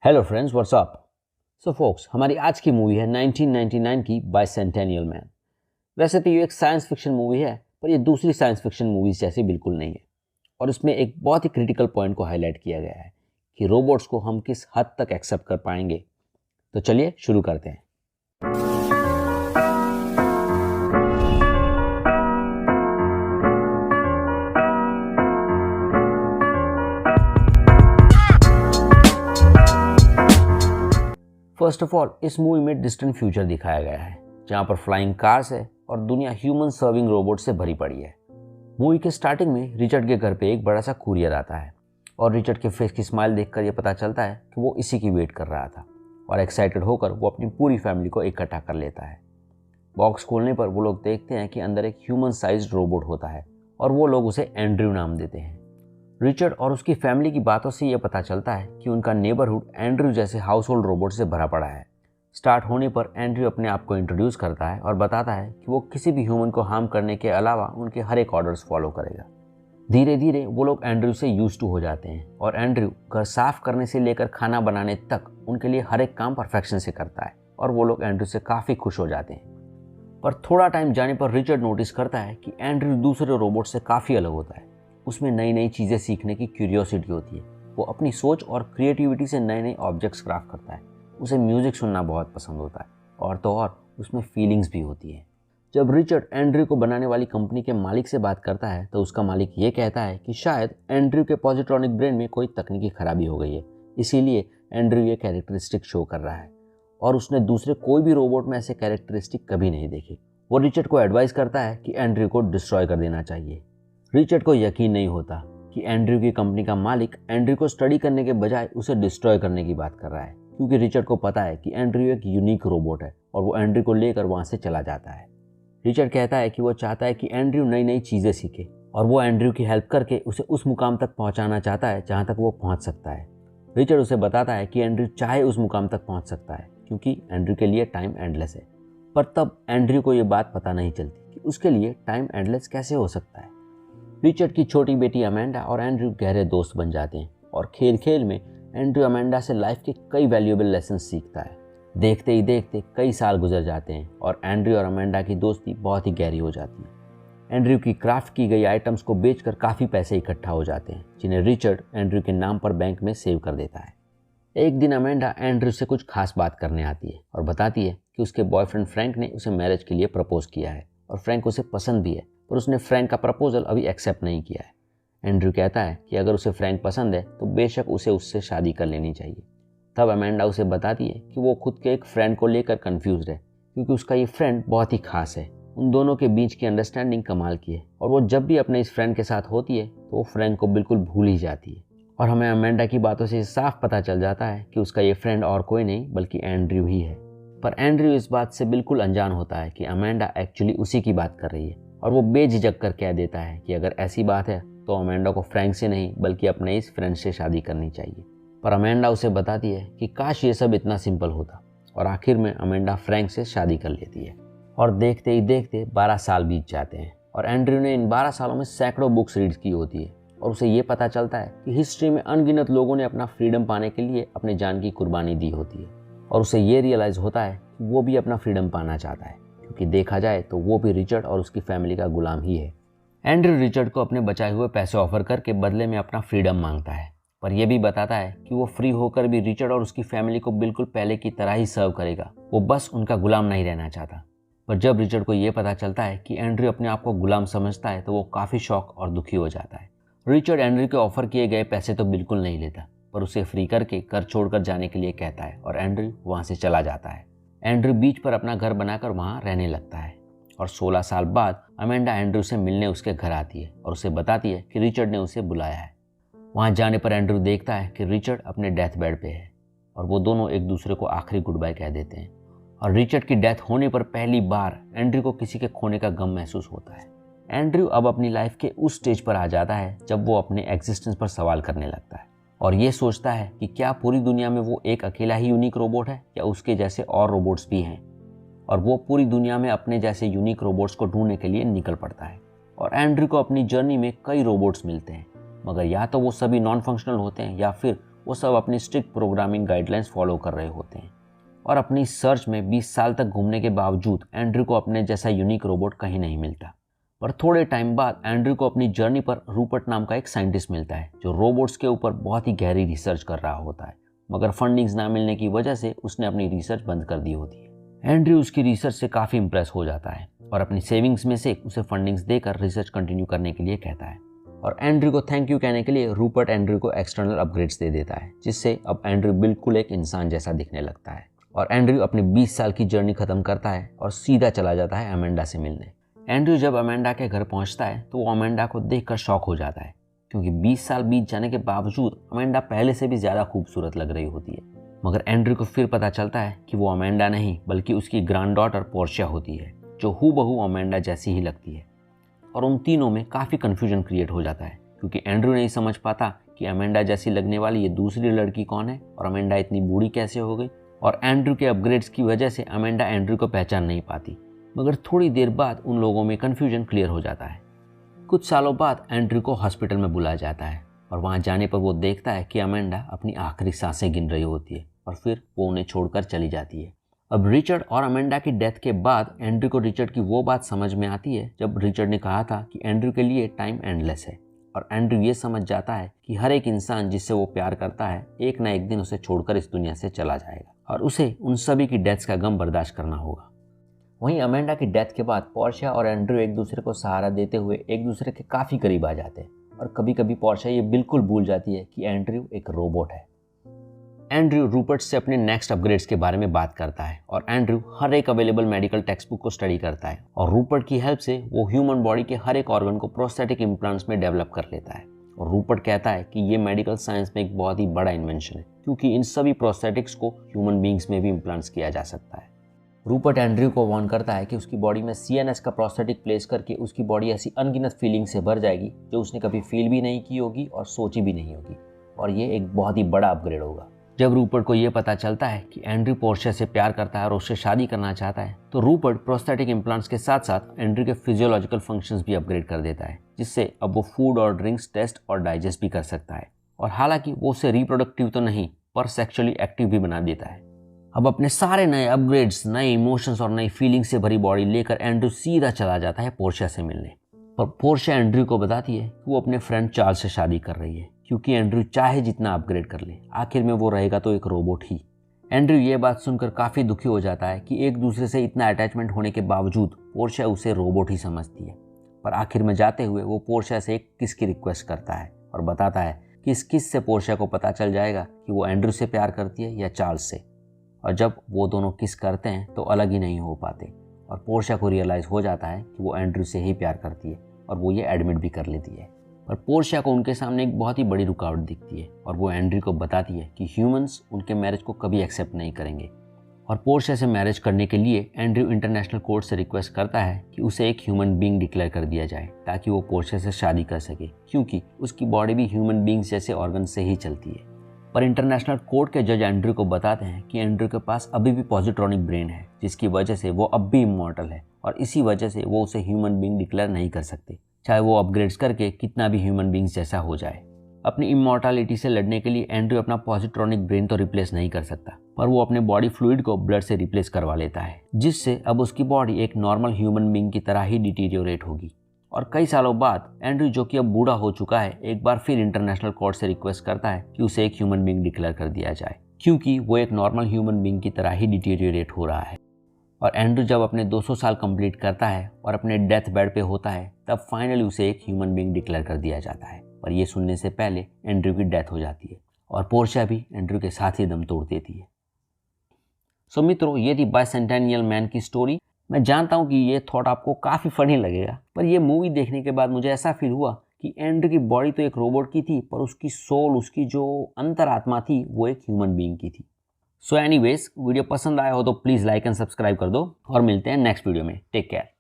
Hello friends, what's up. सो focus, हमारी आज की मूवी है 1999 की बाइसेंटेनियल मैन। वैसे तो ये एक साइंस फिक्शन मूवी है, पर ये दूसरी साइंस फिक्शन मूवीज जैसी बिल्कुल नहीं है। और इसमें एक बहुत ही क्रिटिकल पॉइंट को हाईलाइट किया गया है कि रोबोट्स को हम किस हद तक एक्सेप्ट कर पाएंगे। तो चलिए शुरू करते हैं। फर्स्ट ऑफ ऑल, इस मूवी में डिस्टेंट फ्यूचर दिखाया गया है जहाँ पर फ्लाइंग कार्स है और दुनिया ह्यूमन सर्विंग रोबोट से भरी पड़ी है। मूवी के स्टार्टिंग में रिचर्ड के घर पे एक बड़ा सा कुरियर आता है और रिचर्ड के फेस की स्माइल देखकर यह पता चलता है कि वो इसी की वेट कर रहा था और एक्साइटेड होकर वो अपनी पूरी फैमिली को इकट्ठा कर लेता है। बॉक्स खोलने पर वो लोग देखते हैं कि अंदर एक ह्यूमन साइज्ड रोबोट होता है और वो लोग उसे एंड्रयू नाम देते हैं। रिचर्ड और उसकी फैमिली की बातों से यह पता चलता है कि उनका नेबरहुड एंड्रयू जैसे हाउस होल्ड रोबोट से भरा पड़ा है। स्टार्ट होने पर एंड्रयू अपने आप को इंट्रोड्यूस करता है और बताता है कि वो किसी भी ह्यूमन को हार्म करने के अलावा उनके हर एक ऑर्डर्स फॉलो करेगा। धीरे धीरे वो लोग एंड्रयू से यूज्ड टू हो जाते हैं और एंड्रयू घर साफ करने से लेकर खाना बनाने तक उनके लिए हर एक काम परफेक्शन से करता है और वो लोग एंड्रयू से काफ़ी खुश हो जाते हैं। पर थोड़ा टाइम जाने पर रिचर्ड नोटिस करता है कि एंड्रयू दूसरे रोबोट से काफ़ी अलग होता है। उसमें नई नई चीज़ें सीखने की क्यूरियोसिटी होती है। वो अपनी सोच और क्रिएटिविटी से नए नए ऑब्जेक्ट्स क्राफ्ट करता है। उसे म्यूज़िक सुनना बहुत पसंद होता है और तो और उसमें फीलिंग्स भी होती है। जब रिचर्ड एंड्रयू को बनाने वाली कंपनी के मालिक से बात करता है तो उसका मालिक ये कहता है कि शायद एंड्रयू के पॉजिट्रॉनिक ब्रेन में कोई तकनीकी खराबी हो गई है, इसीलिए एंड्रयू ये कैरेक्टरिस्टिक शो कर रहा है और उसने दूसरे कोई भी रोबोट में ऐसे कैरेक्टरिस्टिक कभी नहीं देखे। वो रिचर्ड को एडवाइस करता है कि एंड्रयू को डिस्ट्रॉय कर देना चाहिए। रिचर्ड को यकीन नहीं होता कि एंड्रयू की कंपनी का मालिक एंड्रयू को स्टडी करने के बजाय उसे डिस्ट्रॉय करने की बात कर रहा है, क्योंकि रिचर्ड को पता है कि एंड्रयू एक यूनिक रोबोट है और वो एंड्रयू को लेकर वहाँ से चला जाता है। रिचर्ड कहता है कि वो चाहता है कि एंड्रयू नई नई चीज़ें सीखे और वो एंड्रयू की हेल्प करके उसे उस मुकाम तक पहुँचाना चाहता है जहाँ तक वो पहुँच सकता है। रिचर्ड उसे बताता है कि एंड्रयू चाहे उस मुकाम तक पहुँच सकता है क्योंकि एंड्रयू के लिए टाइम एंडलेस है। पर तब एंड्रयू को ये बात पता नहीं चलती कि उसके लिए टाइम एंडलेस कैसे हो सकता है। रिचर्ड की छोटी बेटी अमेंडा और एंड्रयू गहरे दोस्त बन जाते हैं और खेल खेल में एंड्रयू अमेंडा से लाइफ के कई वैल्यूएबल लेसन सीखता है। देखते ही देखते कई साल गुजर जाते हैं और एंड्रयू और अमेंडा की दोस्ती बहुत ही गहरी हो जाती है। एंड्रयू की क्राफ्ट की गई आइटम्स को बेचकर काफ़ी पैसे इकट्ठा हो जाते हैं जिन्हें रिचर्ड एंड्रयू के नाम पर बैंक में सेव कर देता है। एक दिन अमेंडा एंड्रयू से कुछ खास बात करने आती है और बताती है कि उसके बॉयफ्रेंड फ्रैंक ने उसे मैरिज के लिए प्रपोज किया है और फ्रैंक उसे पसंद भी है, पर उसने फ्रैंक का प्रपोजल अभी एक्सेप्ट नहीं किया है। एंड्रयू कहता है कि अगर उसे फ्रैंक पसंद है तो बेशक उसे उससे शादी कर लेनी चाहिए। तब अमेंडा उसे बताती है कि वो खुद के एक फ्रेंड को लेकर कंफ्यूज है क्योंकि उसका ये फ्रेंड बहुत ही खास है। उन दोनों के बीच की अंडरस्टैंडिंग कमाल की है और वो जब भी अपने इस फ्रेंड के साथ होती है तो वो फ्रैंक को बिल्कुल भूल ही जाती है। और हमें अमेंडा की बातों से साफ पता चल जाता है कि उसका ये फ्रेंड और कोई नहीं बल्कि एंड्रयू ही है। पर एंड्रयू इस बात से बिल्कुल अनजान होता है कि अमेंडा एक्चुअली उसी की बात कर रही है और वो बेझिझक कर कह देता है कि अगर ऐसी बात है तो अमेंडा को फ्रैंक से नहीं बल्कि अपने इस फ्रेंड से शादी करनी चाहिए। पर अमेंडा उसे बताती है कि काश ये सब इतना सिंपल होता और आखिर में अमेंडा फ्रैंक से शादी कर लेती है। और देखते ही देखते 12 साल बीत जाते हैं और एंड्रयू ने इन 12 सालों में सैकड़ों बुक्स रीड की होती है और उसे ये पता चलता है कि हिस्ट्री में अनगिनत लोगों ने अपना फ्रीडम पाने के लिए अपने जान की कुर्बानी दी होती है। और उसे ये रियलाइज़ होता है कि वो भी अपना फ्रीडम पाना चाहता है क्योंकि देखा जाए तो वो भी रिचर्ड और उसकी फैमिली का गुलाम ही है। एंड्रयू रिचर्ड को अपने बचाए हुए पैसे ऑफर करके बदले में अपना फ्रीडम मांगता है, पर यह भी बताता है कि वो फ्री होकर भी रिचर्ड और उसकी फैमिली को बिल्कुल पहले की तरह ही सर्व करेगा। वो बस उनका गुलाम नहीं रहना चाहता। पर जब रिचर्ड को ये पता चलता है कि एंड्रयू अपने आप को गुलाम समझता है तो वो काफ़ी शॉक और दुखी हो जाता है। रिचर्ड एंड्रयू के ऑफर किए गए पैसे तो बिल्कुल नहीं लेता, पर उसे फ्री करके घर छोड़कर जाने के लिए कहता है और एंड्रयू वहाँ से चला जाता है। एंड्रयू बीच पर अपना घर बनाकर वहाँ रहने लगता है और 16 साल बाद अमेंडा एंड्रयू से मिलने उसके घर आती है और उसे बताती है कि रिचर्ड ने उसे बुलाया है। वहाँ जाने पर एंड्रयू देखता है कि रिचर्ड अपने डेथ बेड पे है और वो दोनों एक दूसरे को आखिरी गुड बाय कह देते हैं। और रिचर्ड की डेथ होने पर पहली बार एंड्रयू को किसी के खोने का गम महसूस होता है। एंड्रयू अब अपनी लाइफ के उस स्टेज पर आ जाता है जब वो अपने एग्जिस्टेंस पर सवाल करने लगता है और ये सोचता है कि क्या पूरी दुनिया में वो एक अकेला ही यूनिक रोबोट है या उसके जैसे और रोबोट्स भी हैं। और वो पूरी दुनिया में अपने जैसे यूनिक रोबोट्स को ढूंढने के लिए निकल पड़ता है। और एंड्रयू को अपनी जर्नी में कई रोबोट्स मिलते हैं, मगर या तो वो सभी नॉन फंक्शनल होते हैं या फिर वो सब अपनी स्ट्रिक्ट प्रोग्रामिंग गाइडलाइंस फॉलो कर रहे होते हैं। और अपनी सर्च में 20 साल तक घूमने के बावजूद एंड्रयू को अपने जैसा यूनिक रोबोट कहीं नहीं मिलता। पर थोड़े टाइम बाद एंड्रयू को अपनी जर्नी पर रूपर्ट नाम का एक साइंटिस्ट मिलता है जो रोबोट्स के ऊपर बहुत ही गहरी रिसर्च कर रहा होता है, मगर फंडिंग्स ना मिलने की वजह से उसने अपनी रिसर्च बंद कर दी होती है। एंड्रयू उसकी रिसर्च से काफ़ी इंप्रेस हो जाता है और अपनी सेविंग्स में से उसे फंडिंग्स देकर रिसर्च कंटिन्यू करने के लिए कहता है। और एंड्रयू को थैंक यू कहने के लिए रूपर्ट एंड्रयू को एक्सटर्नल अपग्रेड्स दे देता है, जिससे अब एंड्रयू बिल्कुल एक इंसान जैसा दिखने लगता है। और एंड्रयू अपनी 20 साल की जर्नी खत्म करता है और सीधा चला जाता है अमेंडा से मिलने। एंड्रयू जब अमेंडा के घर पहुंचता है तो वो अमेंडा को देखकर शॉक हो जाता है, क्योंकि 20 साल बीत जाने के बावजूद अमेंडा पहले से भी ज़्यादा खूबसूरत लग रही होती है। मगर एंड्रयू को फिर पता चलता है कि वो अमेंडा नहीं बल्कि उसकी ग्रैंड डॉटर पोर्शिया होती है, जो हूबहू अमेंडा जैसी ही लगती है। और उन तीनों में काफ़ी कन्फ्यूजन क्रिएट हो जाता है, क्योंकि एंड्रयू नहीं समझ पाता कि अमेंडा जैसी लगने वाली ये दूसरी लड़की कौन है और अमेंडा इतनी बूढ़ी कैसे हो गई। और एंड्रयू के अपग्रेड्स की वजह से अमेंडा एंड्रयू को पहचान नहीं पाती। मगर थोड़ी देर बाद उन लोगों में कन्फ्यूजन क्लियर हो जाता है। कुछ सालों बाद एंड्रयू को हॉस्पिटल में बुलाया जाता है और वहाँ जाने पर वो देखता है कि अमेंडा अपनी आखिरी सांसें गिन रही होती है और फिर वो उन्हें छोड़कर चली जाती है। अब रिचर्ड और अमेंडा की डेथ के बाद एंड्रयू को रिचर्ड की वो बात समझ में आती है जब रिचर्ड ने कहा था कि एंड्रयू के लिए टाइम एंडलेस है। और एंड्रयू ये समझ जाता है कि हर एक इंसान जिससे वो प्यार करता है एक ना एक दिन उसे छोड़कर इस दुनिया से चला जाएगा और उसे उन सभी की डेथ्स का गम बर्दाश्त करना होगा। वहीं अमेंडा की डेथ के बाद पोर्शिया और एंड्रयू एक दूसरे को सहारा देते हुए एक दूसरे के काफ़ी करीब आ जाते हैं। और कभी कभी पोर्शिया ये बिल्कुल भूल जाती है कि एंड्रयू एक रोबोट है। एंड्रयू रूपर्ट से अपने नेक्स्ट अपग्रेड्स के बारे में बात करता है और एंड्रयू हर एक अवेलेबल मेडिकल टेक्स्ट बुक को स्टडी करता है और रूपर्ट की हेल्प से वो ह्यूमन बॉडी के हर एक ऑर्गन को प्रोस्थेटिक इम्प्लांट्स में डेवलप कर लेता है। और रूपर्ट कहता है कि ये मेडिकल साइंस में एक बहुत ही बड़ा इन्वेंशन है, क्योंकि इन सभी प्रोस्थेटिक्स को ह्यूमन बींग्स में भी इम्प्लांट्स किया जा सकता है। रूपर्ट एंड्रयू को वार्न करता है कि उसकी बॉडी में CNS का प्रोस्थेटिक प्लेस करके उसकी बॉडी ऐसी अनगिनत फीलिंग से भर जाएगी जो उसने कभी फील भी नहीं की होगी और सोची भी नहीं होगी, और ये एक बहुत ही बड़ा अपग्रेड होगा। जब रूपर्ट को ये पता चलता है कि एंड्रयू पोर्शिया से प्यार करता है और उससे शादी करना चाहता है, तो रूपर्ट प्रोस्थेटिक इम्प्लांट्स के साथ साथ एंड्रयू के फिजियोलॉजिकल फंक्शंस भी अपग्रेड कर देता है, जिससे अब वो फूड और ड्रिंक्स टेस्ट और डाइजेस्ट भी कर सकता है। और हालांकि वो उसे रिप्रोडक्टिव तो नहीं पर सेक्सुअली एक्टिव भी बना देता है। अब अपने सारे नए अपग्रेड्स, नए इमोशंस और नई फीलिंग्स से भरी बॉडी लेकर एंड्रयू सीधा चला जाता है पोर्शिया से मिलने। पर पोर्शिया एंड्रयू को बताती है कि वो अपने फ्रेंड चार्ल्स से शादी कर रही है, क्योंकि एंड्रयू चाहे जितना अपग्रेड कर ले आखिर में वो रहेगा तो एक रोबोट ही। एंड्रयू ये बात सुनकर काफ़ी दुखी हो जाता है कि एक दूसरे से इतना अटैचमेंट होने के बावजूद पोर्शिया उसे रोबोट ही समझती है। पर आखिर में जाते हुए वो पोर्शिया से एक किस की रिक्वेस्ट करता है और बताता है कि इस किस से पोर्शिया को पता चल जाएगा कि वो एंड्रयू से प्यार करती है या चार्ल्स से। और जब वो दोनों किस करते हैं तो अलग ही नहीं हो पाते और पोर्शिया को रियलाइज़ हो जाता है कि वो एंड्रयू से ही प्यार करती है और वो ये एडमिट भी कर लेती है। पर पोर्शिया को उनके सामने एक बहुत ही बड़ी रुकावट दिखती है और वो एंड्रयू को बताती है कि ह्यूमंस उनके मैरिज को कभी एक्सेप्ट नहीं करेंगे। और पोर्शिया से मैरिज करने के लिए एंड्रयू इंटरनेशनल कोर्ट से रिक्वेस्ट करता है कि उसे एक ह्यूमन बीइंग डिक्लेयर कर दिया जाए ताकि वो पोर्शिया से शादी कर सके, क्योंकि उसकी बॉडी भी ह्यूमन बीइंग्स जैसे ऑर्गन से ही चलती है। पर इंटरनेशनल कोर्ट के जज एंड्रयू को बताते हैं कि एंड्रयू के पास अभी भी पॉजिट्रॉनिक ब्रेन है, जिसकी वजह से वो अब भी इमॉर्टल है और इसी वजह से वो उसे ह्यूमन बीइंग डिक्लेयर नहीं कर सकते, चाहे वो अपग्रेड्स करके कितना भी ह्यूमन बीइंग्स जैसा हो जाए। अपनी इमॉर्टलिटी से लड़ने के लिए एंड्रयू अपना पॉजिट्रॉनिक ब्रेन तो रिप्लेस नहीं कर सकता, पर वो अपने बॉडी फ्लूइड को ब्लड से रिप्लेस करवा लेता है, जिससे अब उसकी बॉडी एक नॉर्मल ह्यूमन बीइंग की तरह ही डिटीरियोरेट होगी। और कई सालों बाद एंड्रयू, जो कि अब बूढ़ा हो चुका है, एक बार फिर इंटरनेशनल कोर्ट से रिक्वेस्ट करता है कि उसे एक ह्यूमन बीइंग डिक्लेयर कर दिया जाए, क्योंकि वो एक नॉर्मल ह्यूमन बीइंग की तरह ही डिटीरियोरेट हो रहा है। और एंड्रयू जब अपने 200 साल कंप्लीट करता है और अपने डेथ बेड पे होता है, तब फाइनली उसे एक ह्यूमन बीइंग डिक्लेयर कर दिया जाता है। पर ये सुनने से पहले एंड्रयू की डेथ हो जाती है और पोर्शिया भी एंड्रयू के साथ ही दम तोड़ देती है। सो मित्रों, ये थी बाइसेंटेनियल मैन की स्टोरी। मैं जानता हूँ कि ये थॉट आपको काफ़ी फनी लगेगा, पर ये मूवी देखने के बाद मुझे ऐसा फील हुआ कि एंड्रयू की बॉडी तो एक रोबोट की थी, पर उसकी सोल, उसकी जो अंतरात्मा थी, वो एक ह्यूमन बीइंग की थी। सो एनीवेज, वीडियो पसंद आया हो तो प्लीज़ लाइक एंड सब्सक्राइब कर दो और मिलते हैं नेक्स्ट वीडियो में। Take care.